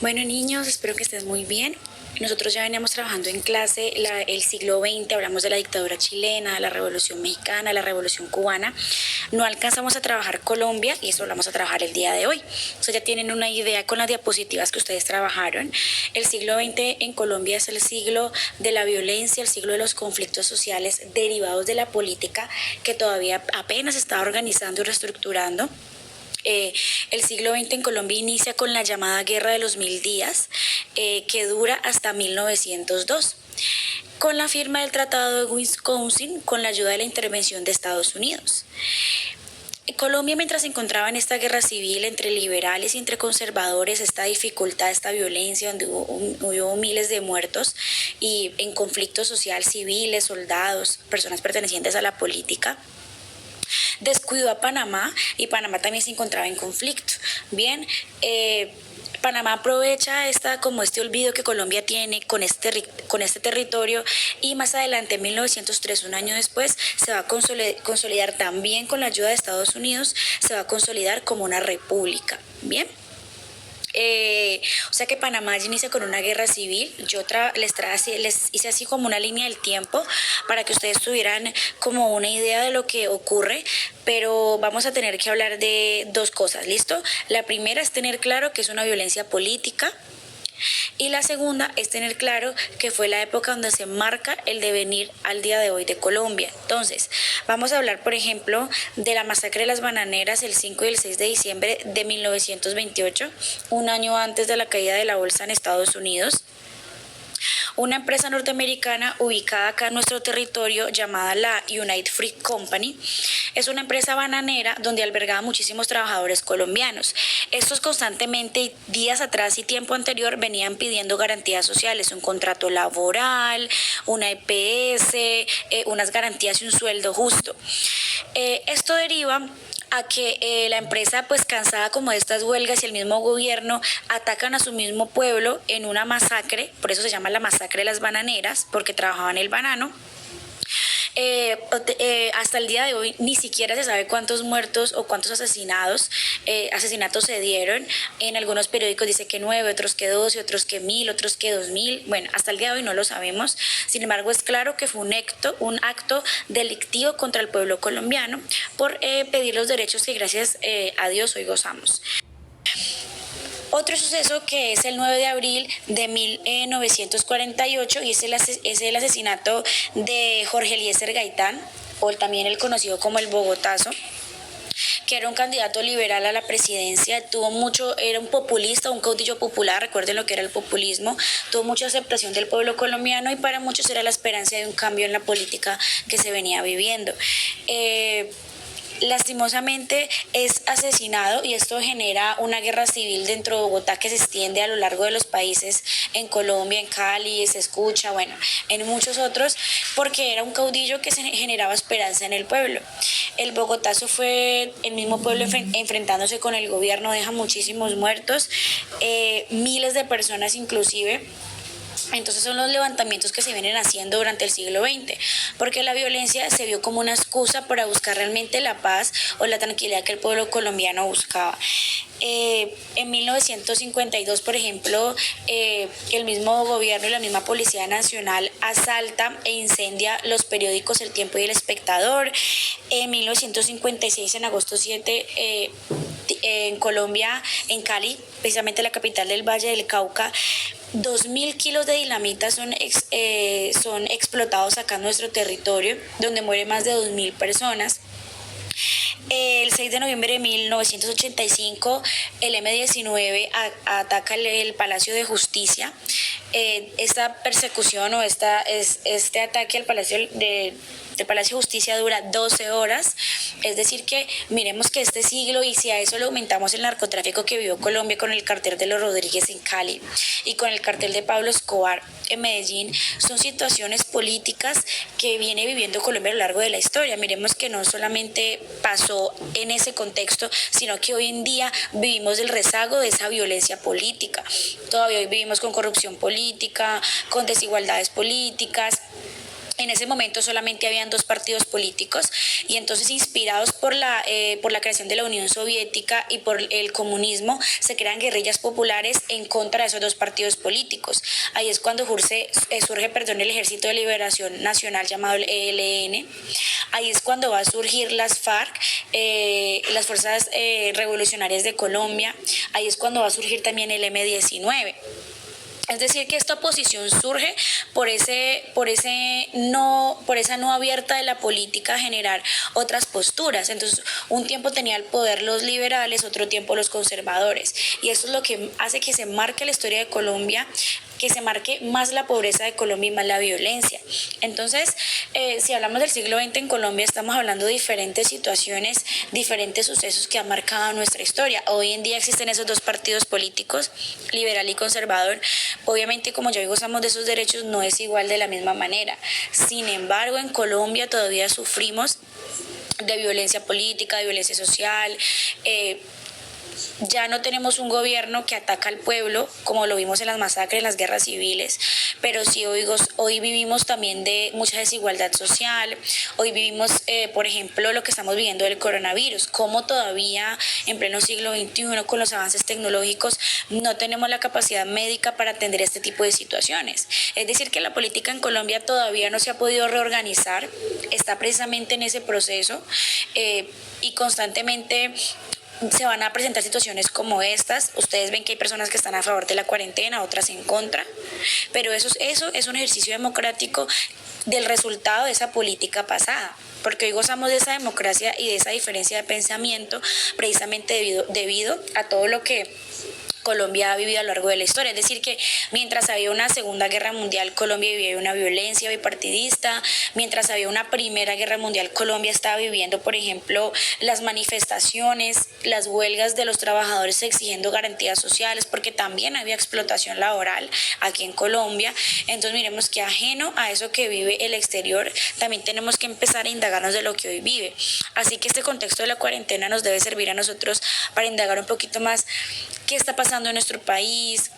Bueno, niños, espero que estén muy bien. Nosotros ya veníamos trabajando en clase el siglo XX, hablamos de la dictadura chilena, la revolución mexicana, la revolución cubana. No alcanzamos a trabajar Colombia y eso lo vamos a trabajar el día de hoy. O sea, ya tienen una idea con las diapositivas que ustedes trabajaron. El siglo XX en Colombia es el siglo de la violencia, el siglo de los conflictos sociales derivados de la política que todavía apenas está organizando y reestructurando. El siglo XX en Colombia inicia con la llamada Guerra de los Mil Días, que dura hasta 1902, con la firma del Tratado de Wisconsin, con la ayuda de la intervención de Estados Unidos. Colombia, mientras se encontraba en esta guerra civil entre liberales y entre conservadores, esta dificultad, esta violencia, donde hubo miles de muertos y en conflicto social, civiles, soldados, personas pertenecientes a la política, descuidó a Panamá y Panamá también se encontraba en conflicto. Bien, Panamá aprovecha este olvido que Colombia tiene con este territorio y más adelante, en 1903, un año después, se va a consolidar también con la ayuda de Estados Unidos, se va a consolidar como una república. Bien. O sea que Panamá ya inicia con una guerra civil. Yo les hice así como una línea del tiempo para que ustedes tuvieran como una idea de lo que ocurre, pero vamos a tener que hablar de dos cosas, ¿listo? La primera es tener claro que es una violencia política. Y la segunda es tener claro que fue la época donde se marca el devenir al día de hoy de Colombia. Entonces, vamos a hablar, por ejemplo, de la masacre de las bananeras el 5 y el 6 de diciembre de 1928, un año antes de la caída de la bolsa en Estados Unidos. Una empresa norteamericana ubicada acá en nuestro territorio llamada la United Fruit Company es una empresa bananera donde albergaba muchísimos trabajadores colombianos. Estos constantemente, días atrás y tiempo anterior, venían pidiendo garantías sociales, un contrato laboral, una EPS, unas garantías y un sueldo justo. Esto deriva a que la empresa, pues cansada como de estas huelgas y el mismo gobierno, atacan a su mismo pueblo en una masacre, por eso se llama la masacre de las bananeras, porque trabajaban el banano. Hasta el día de hoy ni siquiera se sabe cuántos muertos o cuántos asesinatos se dieron. En algunos periódicos dice que 9, otros que 12, otros que 1000, otros que 2000. Bueno, hasta el día de hoy no lo sabemos. Sin embargo, es claro que fue un acto delictivo contra el pueblo colombiano por pedir los derechos que gracias a Dios hoy gozamos. Otro suceso que es el 9 de abril de 1948 y es el asesinato de Jorge Eliezer Gaitán, o también el conocido como el Bogotazo, que era un candidato liberal a la presidencia, era un populista, un caudillo popular, recuerden lo que era el populismo, tuvo mucha aceptación del pueblo colombiano y para muchos era la esperanza de un cambio en la política que se venía viviendo. Lastimosamente es asesinado y esto genera una guerra civil dentro de Bogotá que se extiende a lo largo de los países, en Colombia, en Cali, se escucha, bueno, en muchos otros, porque era un caudillo que se generaba esperanza en el pueblo. El Bogotazo fue el mismo pueblo enfrentándose con el gobierno, deja muchísimos muertos, miles de personas inclusive. Entonces son los levantamientos que se vienen haciendo durante el siglo XX, porque la violencia se vio como una excusa para buscar realmente la paz o la tranquilidad que el pueblo colombiano buscaba. En 1952, por ejemplo, el mismo gobierno y la misma Policía Nacional asalta e incendia los periódicos El Tiempo y El Espectador. En 1956, en agosto 7, en Colombia, en Cali, precisamente la capital del Valle del Cauca, 2000 kilos de dinamita son explotados acá en nuestro territorio, donde mueren más de 2000 personas. El 6 de noviembre de 1985, el M-19 ataca el Palacio de Justicia. Esta persecución o este ataque al Palacio del Palacio de Justicia dura 12 horas, es decir que miremos que este siglo, y si a eso le aumentamos el narcotráfico que vivió Colombia con el cartel de los Rodríguez en Cali y con el cartel de Pablo Escobar en Medellín, son situaciones políticas que viene viviendo Colombia a lo largo de la historia. Miremos que no solamente pasó en ese contexto, sino que hoy en día vivimos el rezago de esa violencia política. Todavía hoy vivimos con corrupción política, con desigualdades políticas. En ese momento solamente habían dos partidos políticos y entonces inspirados por la creación de la Unión Soviética y por el comunismo se crean guerrillas populares en contra de esos dos partidos políticos. Ahí es cuando surge el Ejército de Liberación Nacional llamado el ELN. Ahí es cuando va a surgir las FARC, las Fuerzas Revolucionarias de Colombia. Ahí es cuando va a surgir también el M-19. Es decir, que esta oposición surge por esa no abierta de la política a generar otras posturas. Entonces, un tiempo tenía el poder los liberales, otro tiempo los conservadores. Y eso es lo que hace que se marque la historia de Colombia, que se marque más la pobreza de Colombia y más la violencia. Entonces, si hablamos del siglo XX en Colombia, estamos hablando de diferentes situaciones, diferentes sucesos que han marcado nuestra historia. Hoy en día existen esos dos partidos políticos, liberal y conservador. Obviamente, como ya hoy gozamos de esos derechos, no es igual de la misma manera. Sin embargo, en Colombia todavía sufrimos de violencia política, de violencia social. Ya no tenemos un gobierno que ataca al pueblo, como lo vimos en las masacres, en las guerras civiles, pero sí hoy vivimos también de mucha desigualdad social. Hoy vivimos, por ejemplo, lo que estamos viviendo del coronavirus, cómo todavía en pleno siglo XXI, con los avances tecnológicos, no tenemos la capacidad médica para atender este tipo de situaciones. Es decir, que la política en Colombia todavía no se ha podido reorganizar, está precisamente en ese proceso y constantemente se van a presentar situaciones como estas. Ustedes ven que hay personas que están a favor de la cuarentena, otras en contra, pero eso es un ejercicio democrático del resultado de esa política pasada, porque hoy gozamos de esa democracia y de esa diferencia de pensamiento precisamente debido a todo lo que Colombia ha vivido a lo largo de la historia. Es decir, que mientras había una Segunda Guerra Mundial, Colombia vivía una violencia bipartidista. Mientras había una Primera Guerra Mundial, Colombia estaba viviendo, por ejemplo, las manifestaciones, las huelgas de los trabajadores exigiendo garantías sociales, porque también había explotación laboral aquí en Colombia. Entonces miremos que ajeno a eso que vive el exterior, también tenemos que empezar a indagarnos de lo que hoy vive. Así que este contexto de la cuarentena nos debe servir a nosotros para indagar un poquito más qué está pasando en nuestro país,